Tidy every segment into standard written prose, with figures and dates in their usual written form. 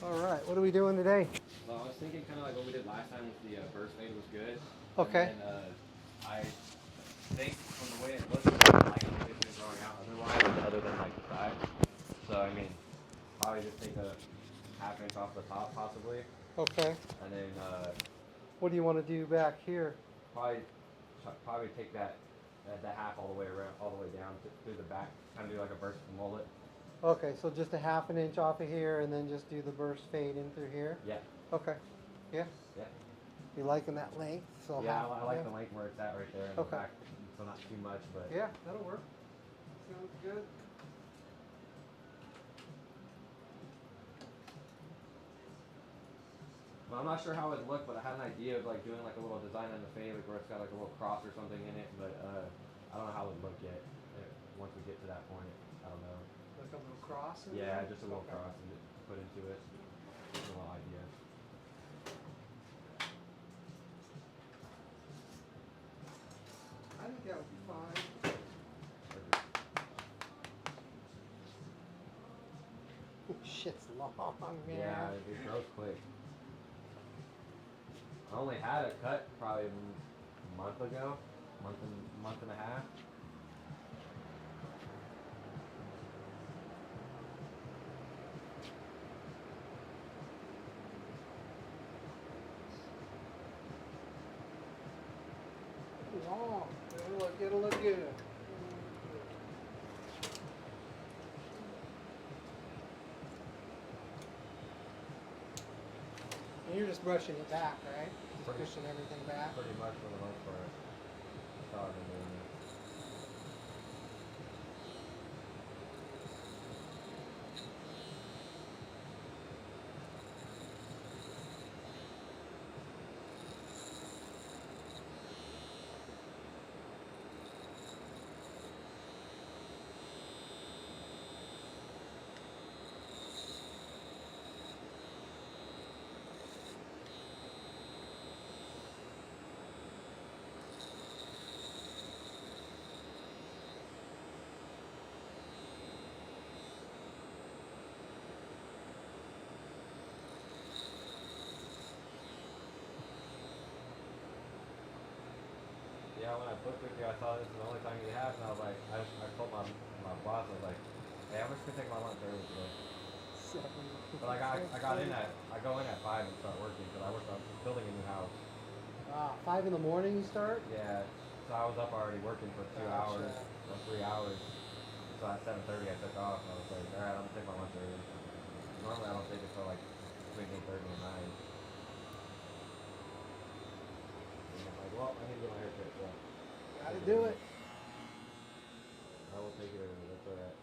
All right, what are we doing today? Well, I was thinking kind of like what we did last time with the burst fade was good. And Okay. then I think from the way it looks, I like the way it's been growing out otherwise, other than like the side. So, I mean, probably just take a half inch off the top possibly. Okay. And then What do you want to do back here? probably probably take that half all the way around, all the way down through the back. Kind of do like a burst mullet. Okay, so just a half an inch off of here and then just do the burst fade in through here? Yeah. Okay. Yeah. Yeah. You liking that length? So Yeah, half, I like the length where it's at right there in the Okay. back. So not too much, but Yeah, that'll work. Sounds good. well, I'm not sure how it would look, but I had an idea of like doing like a little design on the fade, like where it's got like a little cross or something in it. But I don't know how it would look yet. Once we get to that point, I don't know. Like a little cross in Yeah, there? just a little Okay. cross to put into it. Just a little idea. I think that would be fine. Shit's long, man. Yeah, it grows quick. I only had it cut probably a month ago, month and a half. Long. It'll look good. And you're just brushing it back, right? Just pushing everything back. Pretty much for the most part. That's how I've been doing it. Yeah, when I booked with you, I saw this is the only time you have, and I was like, I told my boss, I was like, hey, I'm just gonna take my lunch early today. But I go in at 5 and start working because I work on building a new house. 5 in the morning you start? Yeah, so I was up already working for 2 hours or 3 hours. So at 7:30 I took off. And I was like, all right, I'm gonna take my lunch early. Normally I don't take it till like between 8:30 and 9. And I'm like, well, I need to get my hair cut. So Gotta do it. I will take it early. That's alright.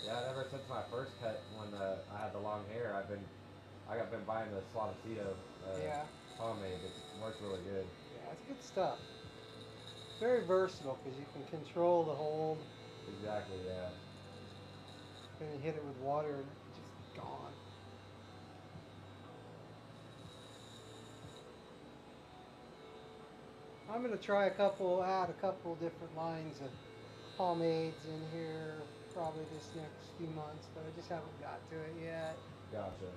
Yeah, ever since my first cut, when I had the long hair, I've been buying the Suavecito Yeah. pomade. It works really good. Yeah, it's good stuff. Very versatile because you can control the hold. Exactly. Yeah. Then you hit it with water and it's just gone. I'm gonna try add a couple different lines of pomades in here probably this next few months, but I just haven't got to it yet. Gotcha.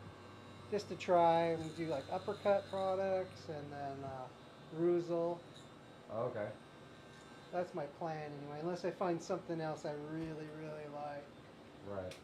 Just to try and do like uppercut products and then Ruzel. Okay. That's my plan anyway, unless I find something else I really, really like. Right.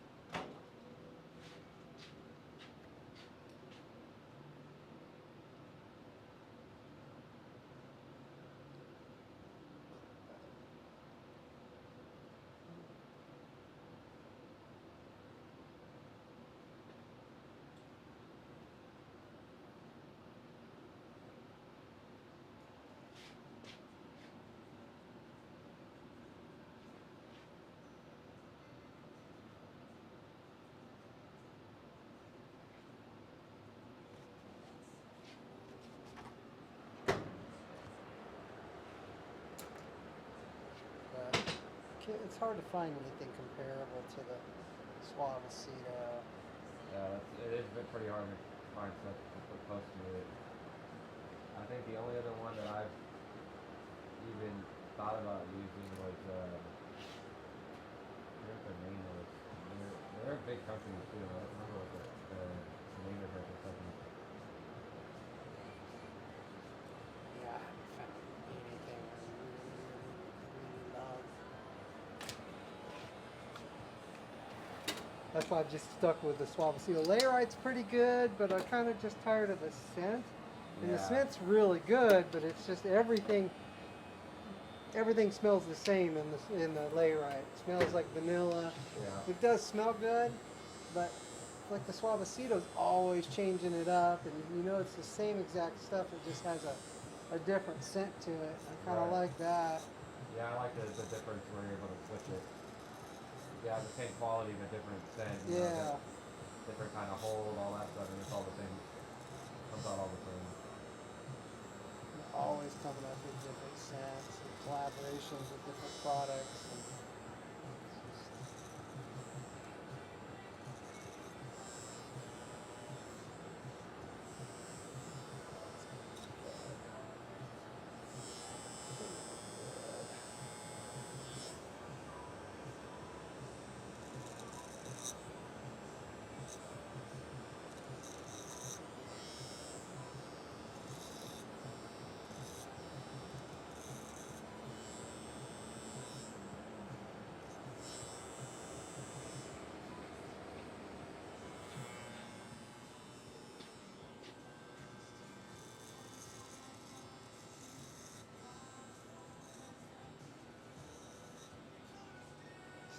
It's hard to find anything comparable to the Suavecito. Yeah, it is pretty hard to find stuff to put close to it. I think the only other one that I've even thought about using was, I forget what their name was. They're a big company too. I don't remember what the name of their company. Yeah, I haven't found anything I really love. That's why I've just stuck with the Suavecito. Layerite's pretty good, but I'm kind of just tired of the scent. And the Yeah. scent's really good, but it's just everything smells the same in the Layerite. It smells like vanilla. Yeah. It does smell good, but like the Suavecito's always changing it up, and you know it's the same exact stuff. It just has a different scent to it. I kind of Right. like that. Yeah, I like the difference where you're able to switch it. Yeah, the same quality but different scent. You know, Yeah. different kind of hold, all that stuff, and it's all the same. Comes out all the same. They're always coming up with different scents and collaborations with different products. And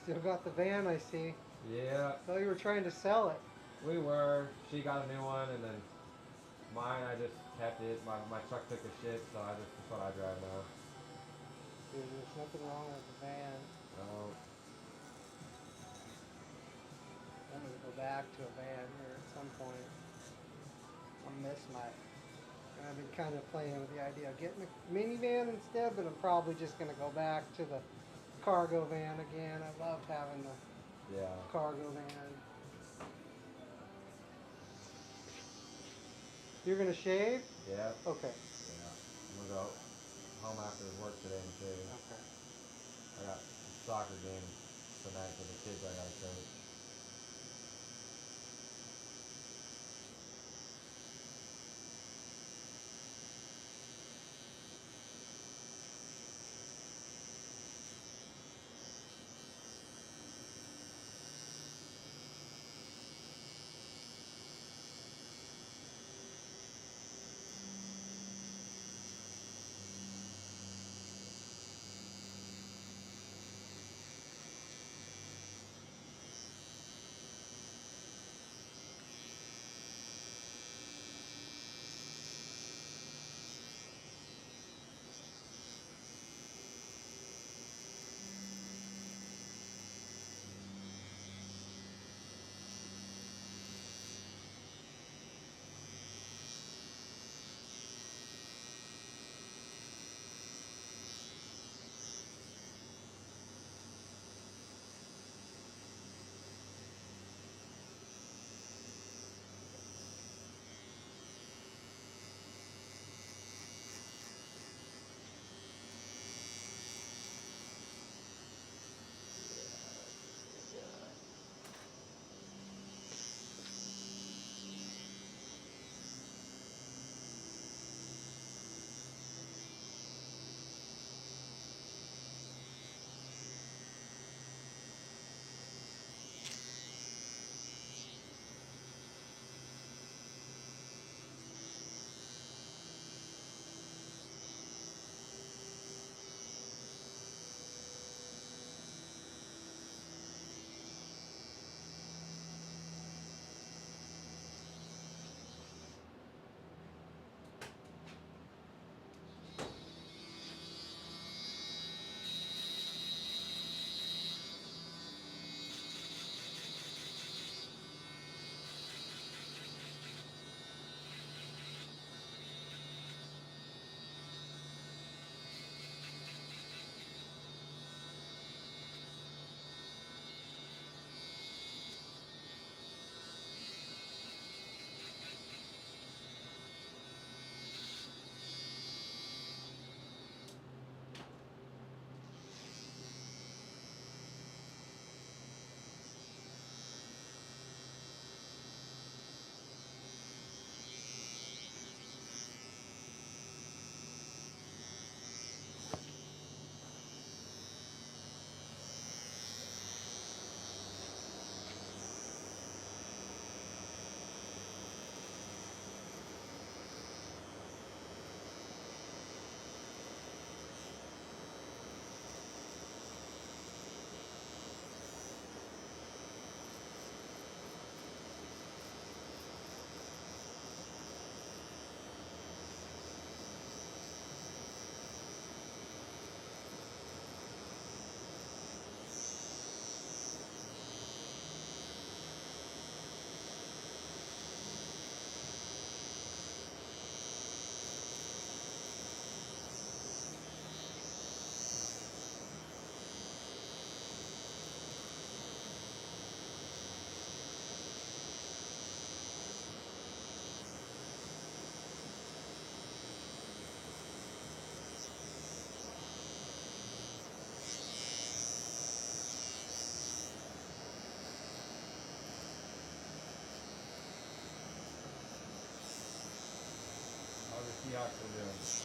still got the van, I see. Yeah, Thought you were trying to sell it. we were. She got a new one, and then mine, I just kept it. My truck took a shit, so that's what I drive now. Dude, there's nothing wrong with the van. Um, I'm gonna go back to a van here at some point. I'll miss my. I've been kind of playing with the idea of getting a minivan instead, but I'm probably just gonna go back to the cargo van again. I loved having the yeah. cargo van. You're gonna shave? Yeah. Okay. Yeah. I'm gonna go home after work today and shave. Okay. I got a soccer game tonight for the kids I gotta coach.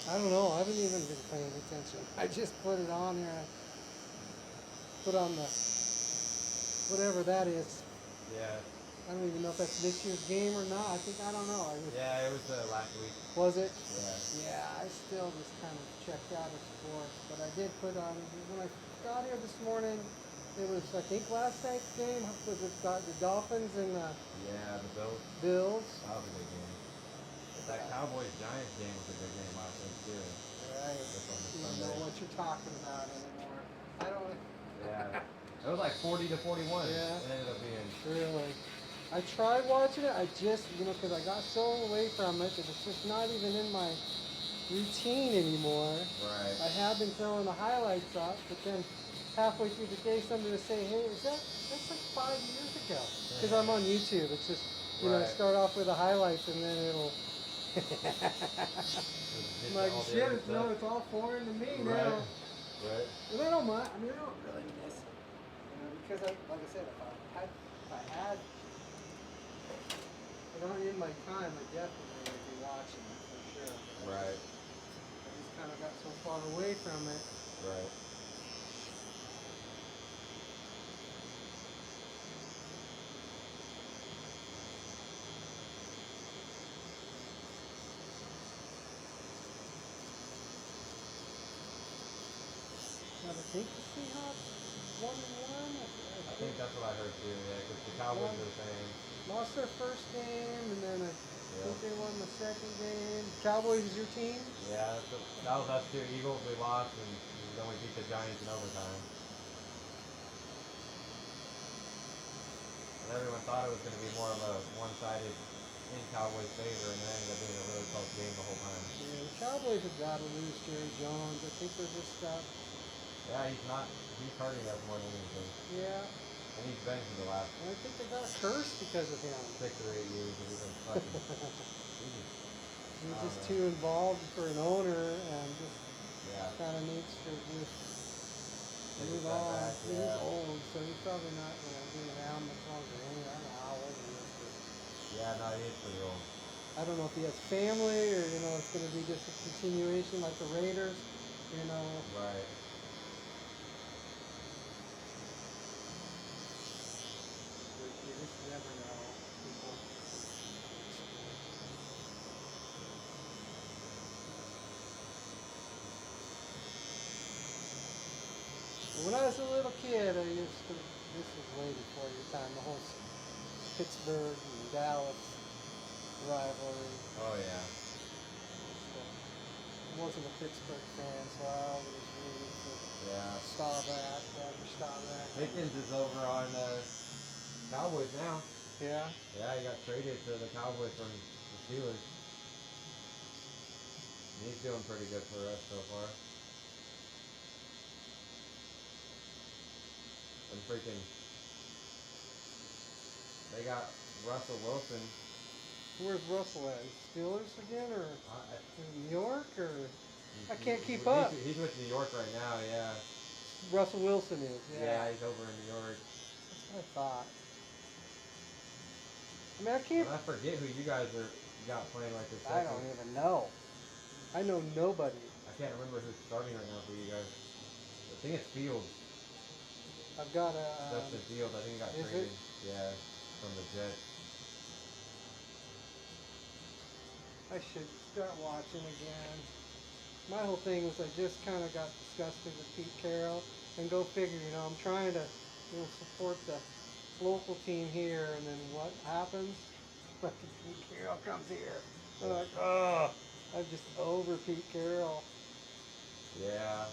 I don't know. I haven't even been paying attention. I just put it on here. I put on the whatever that is. Yeah. I don't even know if that's this year's game or not. I don't know. Yeah, it was last week. Was it? Yeah. Yeah, I still just kind of checked out of sports, but I did put on when I got here this morning. It was I think last night's game was it the Dolphins and the Yeah, the Bills. Bills. That was a good game. That Cowboys Giants game was a good game last week too. Right. This one was You don't know Sunday. what you're talking about anymore. I don't. Yeah. It was like 40 to 41. Yeah. It ended up being. Really. I tried watching it. I just, because I got so away from it that it's just not even in my routine anymore. Right. I have been throwing the highlights up, but then halfway through the day, somebody will say, "Hey, that's like 5 years ago?" Because I'm on YouTube. It's just, Right. start off with the highlights and then it'll. I'm like, shit, it's all foreign to me Right. now. Right. And I don't mind. I mean, I don't really miss it. Because like I said, if I had it on in my time, I definitely would be watching it for sure. Right. I just kind of got so far away from it. Right. Now I think the Seahawks 1-1. I think that's what I heard too. Yeah, because the Cowboys are saying. Lost their first game, and then I think Yeah. they won the second game. Cowboys is your team? Yeah, that was us too. Eagles, we lost, and then we beat the Giants in overtime. And everyone thought it was going to be more of a one-sided in Cowboys' favor, and it ended up being a really close game the whole time. Yeah, the Cowboys have got to lose Jerry Jones. I think they're just got. Yeah, he's hurting us more than anything. Yeah. And he's been for the last And I think they got cursed because of him. 6 or 8 years, and he's been fucking. He's just too involved for an owner, and just Yeah. kind of needs to just Take a move step on. back, He's yeah. old, so he's probably not going to be around much longer. Anyway, I don't know how old he is. Yeah, no, he is pretty old. I don't know if he has family or it's going to be just a continuation like the Raiders. Right. You just never know. People. When I was a little kid, I used to. This was way before your time. The whole Pittsburgh and Dallas rivalry. Oh, yeah. I wasn't a Pittsburgh fan, so I always rooted for Yeah. Staubach, Roger Staubach. Pickens is over on Cowboys now. Yeah. Yeah, he got traded to the Cowboys from the Steelers. And he's doing pretty good for us so far. And freaking, they got Russell Wilson. Where's Russell at? Steelers again, or in New York, or I He- can't keep up. He's with New York right now, yeah. Russell Wilson is. Yeah, he's over in New York. That's what I thought. I mean, I can't. And I forget who you guys got playing like this. I don't even know. I know nobody. I can't remember who's starting right now for you guys. I think it's Fields. I've got a. Justin Fields. I think he got is traded. it? Yeah, from the Jets. I should start watching again. My whole thing was I just kind of got disgusted with Pete Carroll, and go figure. I'm trying to support the local team here, and then what happens? Fucking Pete Carroll comes here. I'm like, oh, I'm just over Pete Carroll. Yeah.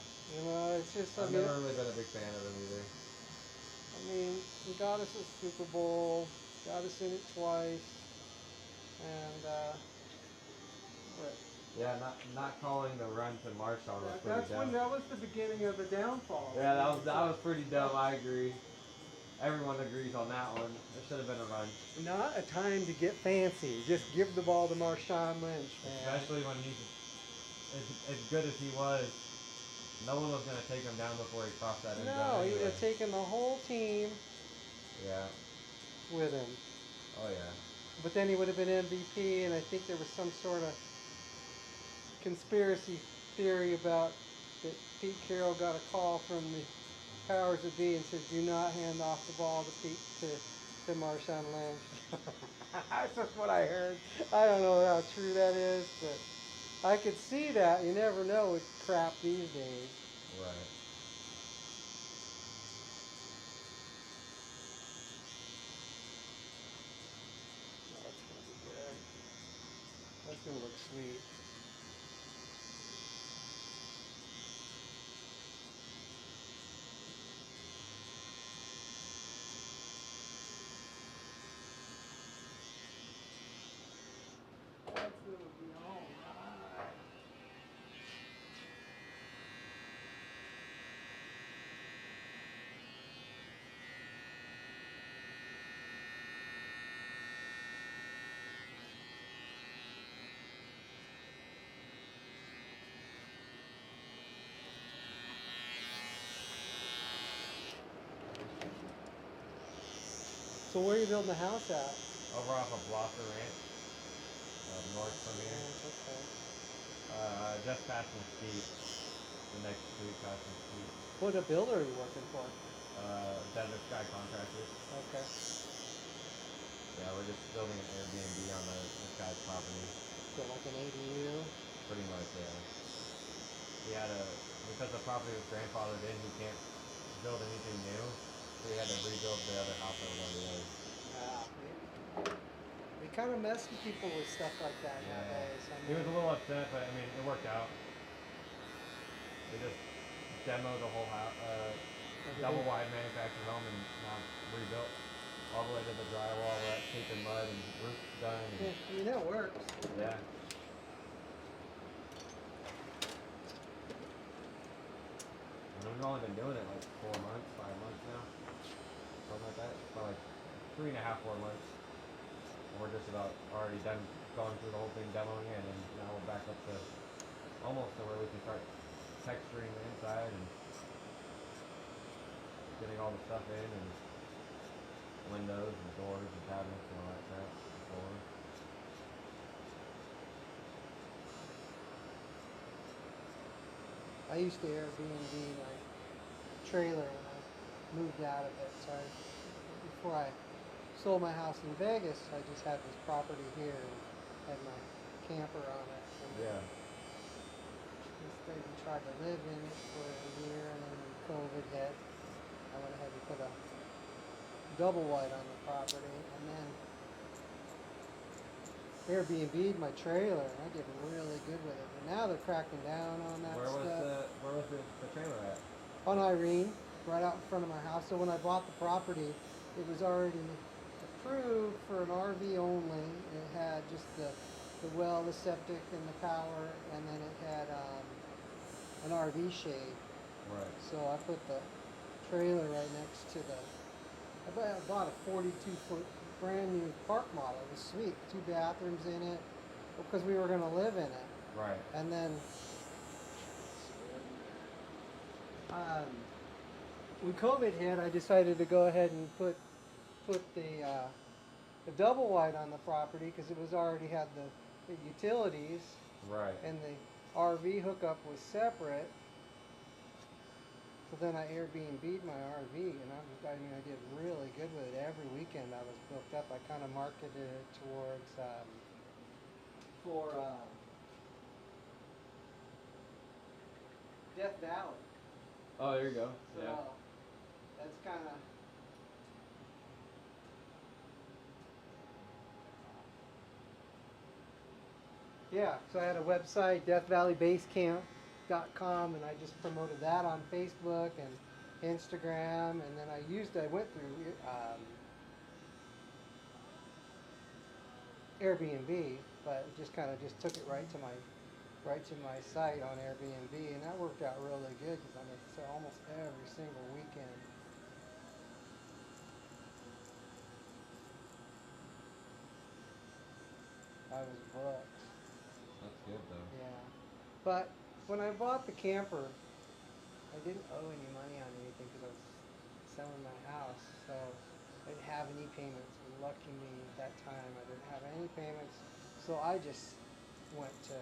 It's just. I've never really been a big fan of him either. I mean, he got us a Super Bowl, got us in it twice, and what? Yeah, not calling the run to Marshawn was pretty That's when dumb. that was the beginning of the downfall. Yeah, that was pretty dumb. I agree. Everyone agrees on that one. There should have been a run. Not a time to get fancy. Just give the ball to Marshawn Lynch, man. Especially when he's as good as he was. No one was gonna take him down before he crossed that end zone. No, he would anyway. have taken the whole team Yeah. with him. Oh yeah. But then he would have been MVP, and I think there was some sort of conspiracy theory about that Pete Carroll got a call from the powers that be and said, "Do not hand off the ball to Marshawn Lynch." That's just what I heard. I don't know how true that is, but I could see that. You never know with crap these days. Right. Oh, that's gonna be good. That's gonna look sweet. That's gonna be all right. So where are you building the house at? Over off of Blosser Ranch, north from here. Okay. Just past Mesquite. The next street past Mesquite. What builder are you working for? Desert Sky Contractors. Okay. Yeah, we're just building an Airbnb on this guy's property. So like an ADU? Pretty much, yeah. He had because the property was grandfathered in, he can't build anything new. So he had to rebuild the other house that was already there. They kind of mess with people with stuff like that nowadays. He was a little upset, but I mean, it worked out. They just demoed the whole house, double wide manufactured home, and now rebuilt all the way to the drywall, where that's tape and mud, and roof done. And, Yeah, I mean, that works. yeah. And we've only been doing it like 4 months, 5 months now. Something like that. About like 3.5, 4 months. And we're just about already done going through the whole thing, demoing it, and now we're back up to almost to where we can start texturing the inside and getting all the stuff in, and windows and doors and cabinets and all that crap. Floor. I used to Airbnb my trailer when I moved out of it. So before I sold my house in Vegas, I just had this property here and had my camper on it. And Yeah. just maybe tried to live in it for a year, and then when COVID hit, I went ahead and put a double wide on the property, and then Airbnb'd my trailer, and I did really good with it. But now they're cracking down on that Where was stuff. where was the trailer at? On Irene, right out in front of my house. So when I bought the property, it was already approved for an RV only. It had just the well, the septic, and the power, and then it had an RV shade. Right. So I put the trailer right next to the. I bought a 42-foot brand new park model. It was sweet. 2 bathrooms in it, because we were going to live in it. Right. And then when COVID hit, I decided to go ahead and put the double wide on the property, because it was already had the utilities, Right. and the RV hookup was separate. So then I Airbnb'd my RV, and I did really good with it. Every weekend I was booked up. I kind of marketed it towards for Death Valley. Oh, there you go. So Yeah. that's kind of. Yeah, so I had a website, deathvalleybasecamp.com, and I just promoted that on Facebook and Instagram, and then I went through Airbnb, but it just kind of just took it right to my site on Airbnb, and that worked out really good, because I'm so almost every single weekend. I was booked. That's good though. Yeah. But when I bought the camper, I didn't owe any money on anything, because I was selling my house. So I didn't have any payments. Lucky me, at that time I didn't have any payments. So I just went to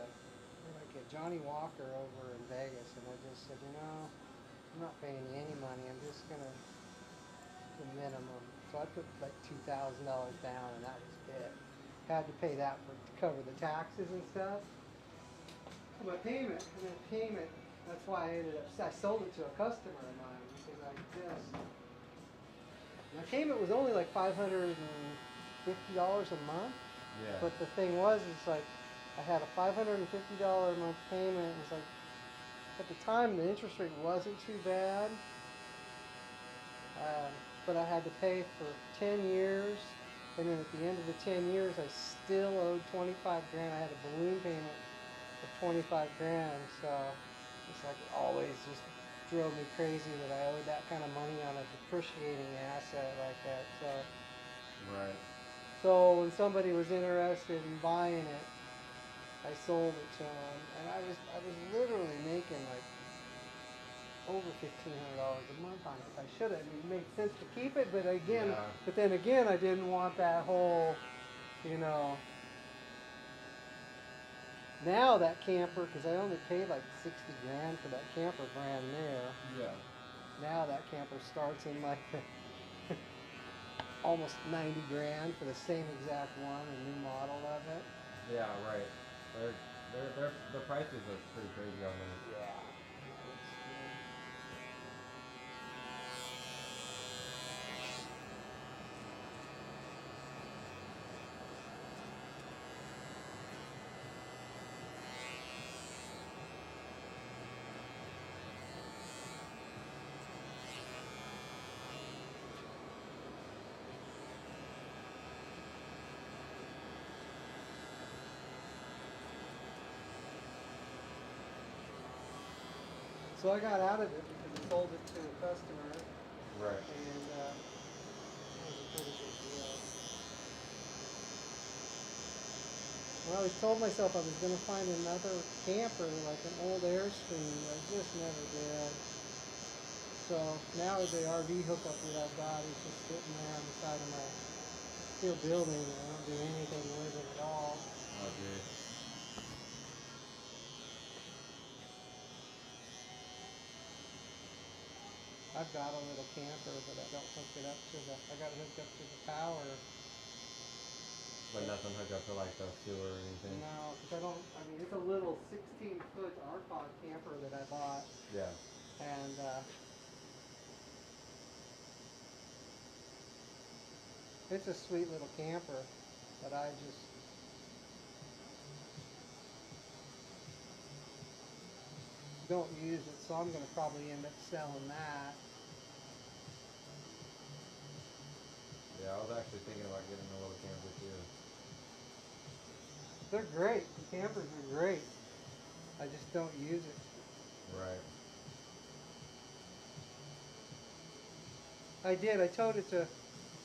like a Johnny Walker over in Vegas, and I just said, I'm not paying you any money. I'm just gonna the minimum. So I put like $2,000 down, and that was it. Had to pay that to cover the taxes and stuff. My payment, and then payment. That's why I sold it to a customer of mine because my payment was only like $550 a month. Yeah. But the thing was, it's like I had a $550 a month payment. It was like at the time the interest rate wasn't too bad, but I had to pay for 10 years, and then at the end of the 10 years, I still owed 25 grand. I had a balloon payment of 25 grand, so it's like it always just drove me crazy that I owed that kind of money on a depreciating asset like that. Right. So when somebody was interested in buying it, I sold it to them, and I was literally making like over $1,500 a month on it. I should have. It made sense to keep it, but Yeah. then again, I didn't want that whole, you know. Now that camper, because I only paid like 60 grand for that camper brand new. Yeah. Now that camper starts in like almost 90 grand for the same exact one, a new model of it. Yeah. Right. The prices are pretty crazy on those. Yeah. So I got out of it because I sold it to a customer, Right. and that was a pretty good deal. I always told myself I was going to find another camper, like an old Airstream, but I just never did. So now the RV hookup that I've got is just sitting there on the side of my steel building, and I don't do anything with it at all. Oh, geez. I've got a little camper, but I don't hook it up to I got it hooked up to the power. But nothing hooked up to like the sewer or anything. No, because it's a little 16-foot Arpod camper that I bought. Yeah. And it's a sweet little camper, but I just don't use it, so I'm going to probably end up selling that. Yeah. I was actually thinking about getting a little camper too. They're great. The campers are great. I just don't use it. Right. I did. I towed it to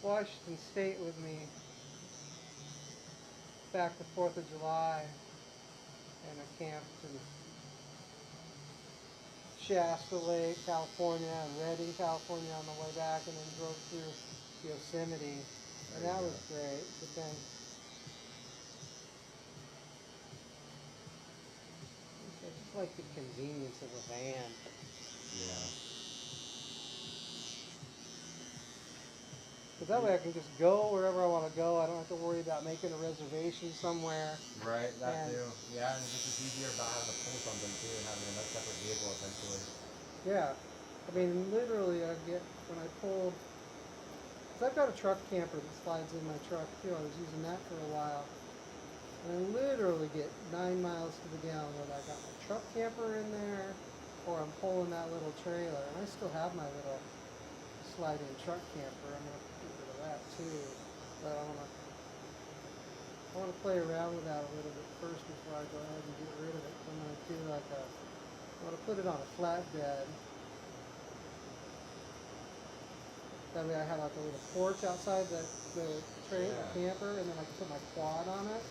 Washington State with me back the 4th of July, and I camped in Shasta Lake, California, and Redding, California on the way back, and then drove through Yosemite, and that was great. But then I just like the convenience of a van. Yeah. But that way I can just go wherever I want to go. I don't have to worry about making a reservation somewhere. Right. That And too. Yeah, and it's just easier about having to pull something too, and having a separate vehicle essentially. yeah, I mean, literally, when I pulled, because I've got a truck camper that slides in my truck too. I was using that for a while. And I literally get 9 miles to the gallon whether I got my truck camper in there or I'm pulling that little trailer. And I still have my little slide-in truck camper. I'm going to get rid of that too. But I want to play around with that a little bit first before I go ahead and get rid of it. I'm going to do I want to put it on a flatbed. That way I have like a little porch outside the camper, and then I can put my quad on it.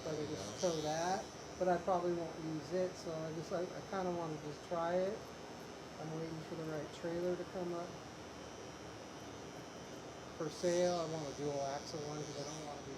So I can just tow that. But I probably won't use it, so I kind of want to just try it. I'm waiting for the right trailer to come up for sale. I want a dual axle one because I don't want to be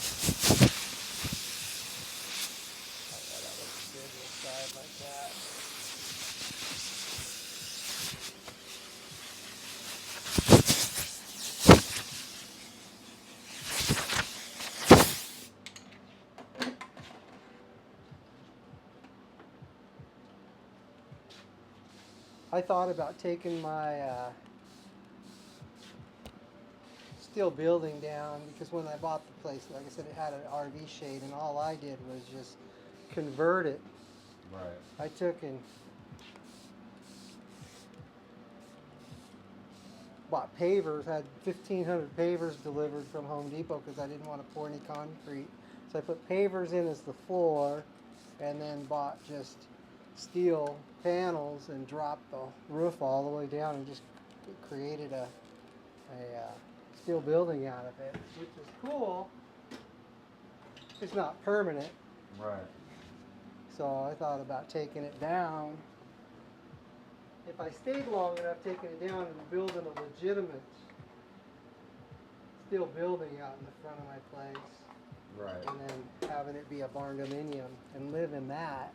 I thought about taking my steel building down because when I bought the place, like I said, it had an RV shade, and all I did was just convert it. Right. I took and bought pavers, had 1,500 pavers delivered from Home Depot because I didn't want to pour any concrete. So I put pavers in as the floor, and then bought just steel panels and dropped the roof all the way down and just created a steel building out of it, which is cool. It's not permanent, Right. so I thought about taking it down. If I stayed long enough, taking it down and building a legitimate steel building out in the front of my place, Right. and then having it be a barn dominium and live in that,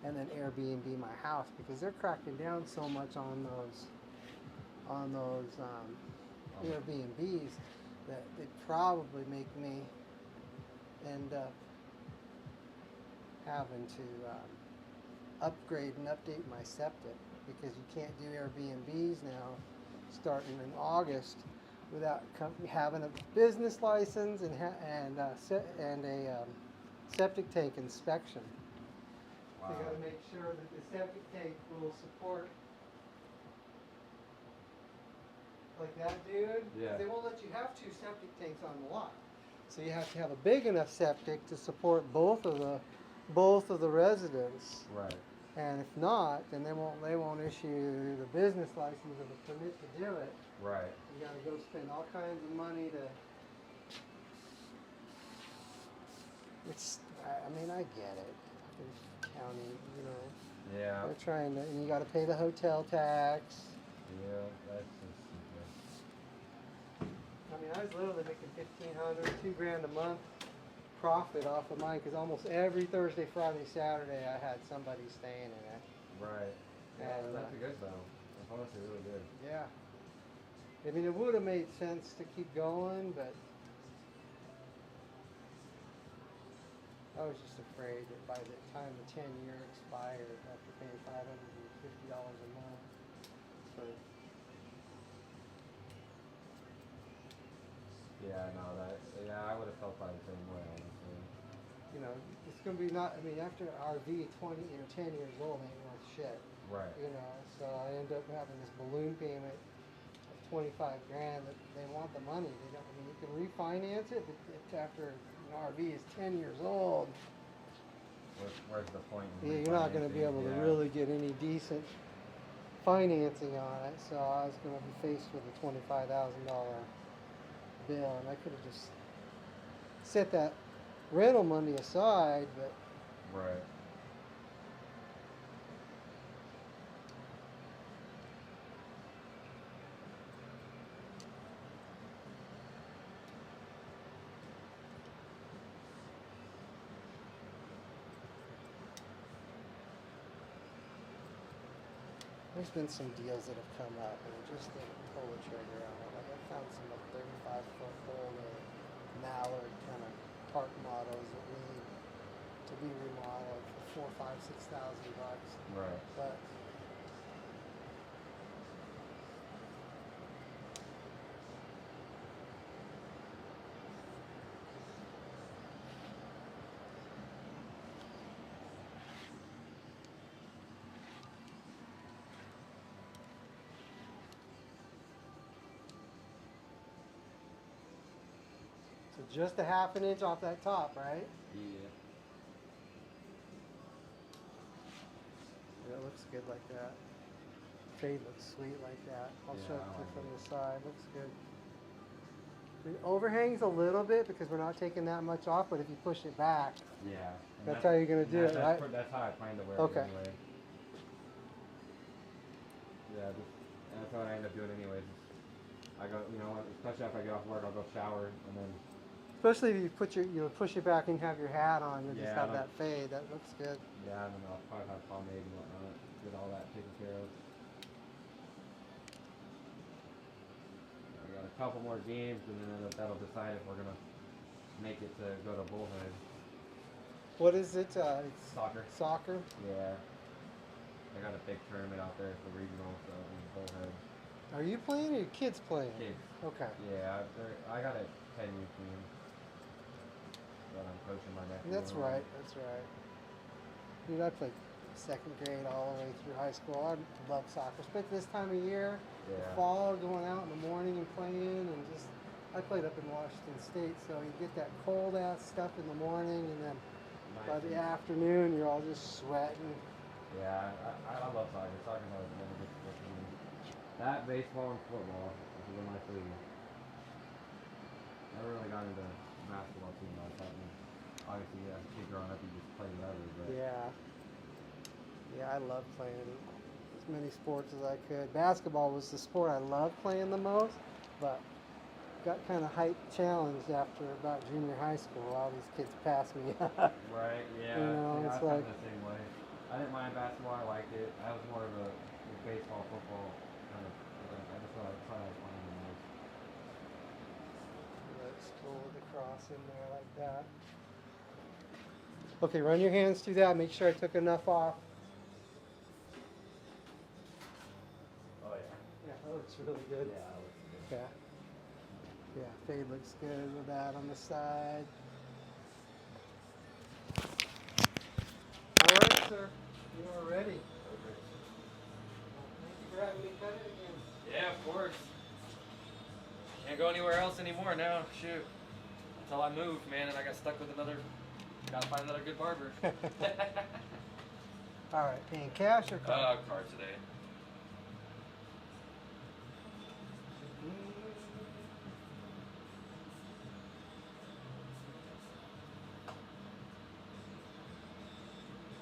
and then Airbnb my house, because they're cracking down so much on those Airbnbs that it'd probably make me end up having to upgrade and update my septic, because you can't do Airbnbs now starting in August without having a business license and a septic tank inspection. Wow. So you got to make sure that the septic tank will support, like that, dude. Yeah. They won't let you have two septic tanks on the lot. So you have to have a big enough septic to support both of the residents. Right. And if not, then they won't issue the business license or the permit to do it. Right. You got to go spend all kinds of money to. I mean, I get it. Fucking county, you know. Yeah. They're trying to, and you got to pay the hotel tax. Yeah, that's just stupid. I mean, I was literally making $1,500, $2,000 a month profit off of mine, because almost every Thursday, Friday, Saturday, I had somebody staying in it. Right. Yeah, And, that's good though. That's honestly really good. Yeah. I mean, it would have made sense to keep going, but I was just afraid that by the time the 10-year expired, after paying $550 a month, but Yeah, no, I would have felt probably the same way, honestly. you know, it's gonna be not. I mean, after an RV, 10 years old ain't worth shit. Right. You know, so I end up having this balloon payment of $25,000. That they want the money. They don't. I mean, you can refinance it, but after an RV is 10 years old, Where's the point? In you're not going to be able to refinancing? really get any decent financing on it. So I was going to be faced with a $25,000 bill, and I could have just set that rental money aside, but. Right. There's been some deals that have come up, and I just didn't pull the trigger on it. Like I found some like 35-foot older mallard kind of park models that need to be remodeled for $4,000, $5,000, $6,000. Right. But so just a half an inch off that top, right? Yeah. Yeah, it looks good like that. Fade looks sweet like that. I'll Yeah, show it I to you like from it. the side. Looks good. It overhangs a little bit because we're not taking that much off, but if you push it back, Yeah. And that's how you're going to and do it, right? That's how I plan to wear Okay. it anyway. Yeah, that's what I end up doing anyways. I go, especially after I get off work, I'll go shower and then. Especially if you push it back and have your hat on, you just Yeah, have I that fade. That looks good. Yeah, and then I'll probably have pomade and whatnot. Get all that taken care of. I got a couple more games, and then that'll decide if we're gonna make it to go to Bullhead. What is it? It's Soccer. Soccer? Yeah. I got a big tournament out there for regionals. Are you playing or your kids playing? Kids. Okay. Yeah, I got a 10U team that I'm coaching my nephew. That's right. That's right. Dude, I played second grade all the way through high school. I love soccer. Especially this time of year, the Yeah. fall, going out in the morning and playing, and just. I played up in Washington State, so you get that cold ass stuff in the morning, and then by the afternoon you're all just sweating. Yeah, I love soccer. Soccer's always been a good sport for me. That, baseball, and football, which are my three. Never really got into basketball too much. I mean, obviously, as a kid growing up, you just play whatever. But Yeah. Yeah, I loved playing as many sports as I could. Basketball was the sport I loved playing the most, but got kind of height challenged after about junior high school. All these kids passed me up. right, yeah, You know, yeah, it's I was like, kind of the same way. I didn't mind basketball. I liked it. I was more of a baseball, football kind of. I just thought I was playing the most. let's pull the cross in there like that. Okay, run your hands through that. Make sure I took enough off. Oh yeah. Yeah, that looks really good. Yeah, that looks good. Yeah. Yeah, fade looks good with that on the side. All right, sir. You are ready. Perfect. Thank you for having me cut it again. Yeah, of course. Can't go anywhere else anymore now. Shoot. Until I moved, man, and I got stuck with another. Gotta find another good barber. All right, paying cash or card? Card today.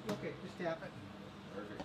Okay, just tap it. Perfect.